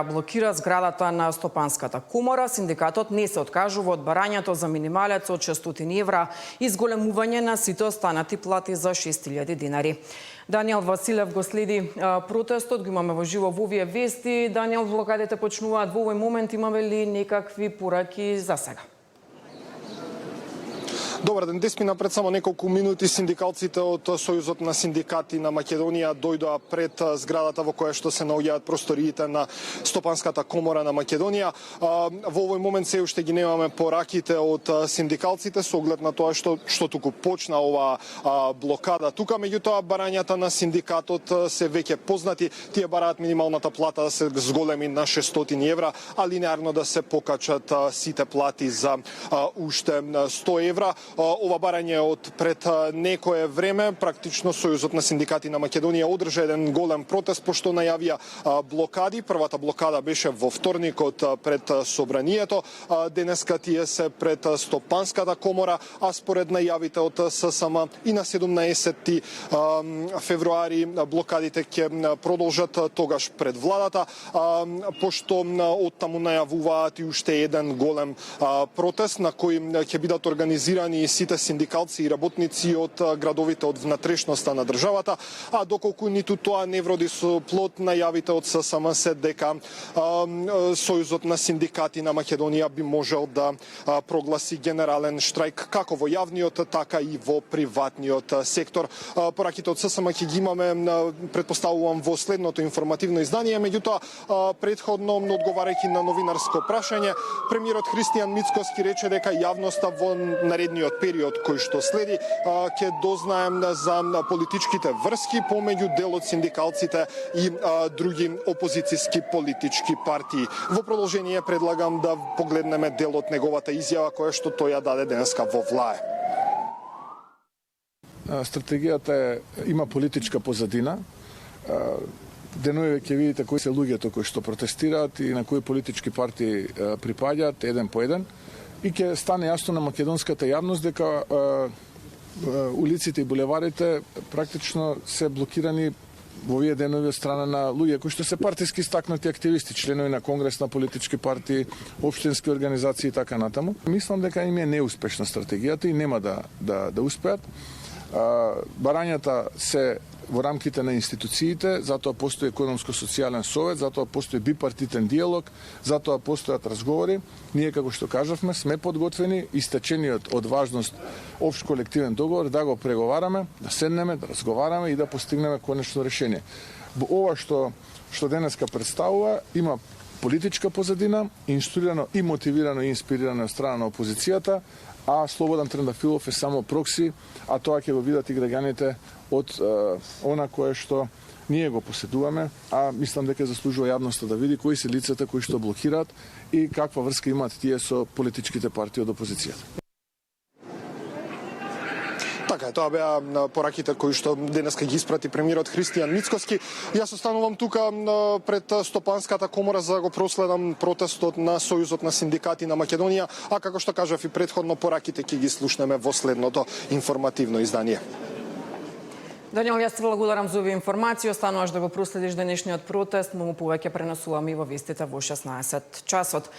Блокира зградата на Стопанската комора. Синдикатот не се откажува од барањето за минималец од 600 евра и зголемување на сите останати плати за 6000 денари. Даниел Василев го следи протестот, го имаме во живо во овие вести. Даниел, блокадите почнуваат во овој момент, имаме ли некакви пораки за сега? Добар ден, 10 минути пред само неколку минути синдикалците од Сојузот на синдикати на Македонија дојдоа пред зградата во која што се наоѓаат просториите на Стопанската комора на Македонија. Во овој момент се уште ги немаме пораките од синдикалците со оглед на тоа што туку почна оваа блокада. Тука меѓутоа барањата на синдикатот се веќе познати. Тие бараат минималната плата да се зголеми на 600 евра, а линеарно да се покачат сите плати за уште 100 евра. Ова барање од пред некое време, практично Сојузот на синдикати на Македонија одржа еден голем протест пошто најавија блокади. Првата блокада беше во вторникот пред собранието, денеска тие се пред Стопанската комора, а според најавите од ССМ и на 17 февруари блокадите ќе продолжат тогаш пред владата, пошто оттаму најавуваат и уште еден голем протест на кој ќе бидат организирани и сите синдикалци и работници од градовите од внатрешноста на државата, а доколку ниту тоа не вроди со плод, најавите од ССМ се дека Сојузот на синдикати на Македонија би можел да прогласи генерален штрајк како во јавниот, така и во приватниот сектор. Пораките од ССМ ќе ги имаме, претпоставувам, во следното информативно издание, меѓутоа претходно одговарајќи на новинарско прашање, премиерот Христијан Мицкоски рече дека јавноста во наредниот период кој што следи ќе дознаем за политичките врски помеѓу дел од синдикалците и други опозицијски политички партии. Во продолжение предлагам да погледнеме дел од неговата изјава која што тој ја даде денеска во ВЛАЕ. Стратегијата има политичка позадина. Денови ќе видите кои се луѓето кои што протестираат и на кои политички партии припаѓаат еден по еден. И ќе стане јасно на македонската јавност дека улиците и булеварите практично се блокирани во овие денови од страна на луѓе кои што се партиски истакнати активисти, членови на Конгрес на политички партии, општински организации и така натаму. Мислам дека им е неуспешна стратегијата и нема да успеат. Барањата се во рамките на институциите, затоа постои економско-социјален совет, затоа постои бипартитен диалог, затоа постојат разговори. Ние, како што кажавме, сме подготвени истечениот од важност општ колективен договор да го преговараме, да седнеме, да разговараме и да постигнеме конечно решение. Ова што денеска представува има политичка позадина, инструирано и мотивирано и инспирирано од страна на опозицијата, а Слободан Трендафилов е само прокси, а тоа ќе го видат и граѓаните од она кое што ние го поседуваме, а мислам дека заслужува јавноста да види кои се лицата кои што блокираат и каква врска имаат тие со политичките партии од опозицијата. Така е, тоа беа пораките кои што денеска ги испрати премиерот Христијан Мицкоски. Јас останувам тука пред Стопанската комора за да го проследам протестот на Сојузот на синдикати на Македонија, а како што кажав и претходно, пораките ќе ги слушнеме во следното информативно издание. Даниел, јас ти благодарам за овие информации. Остануваш да го проследиш денешниот протест, многу повеќе пренесуваме и во вестите во 16 часот.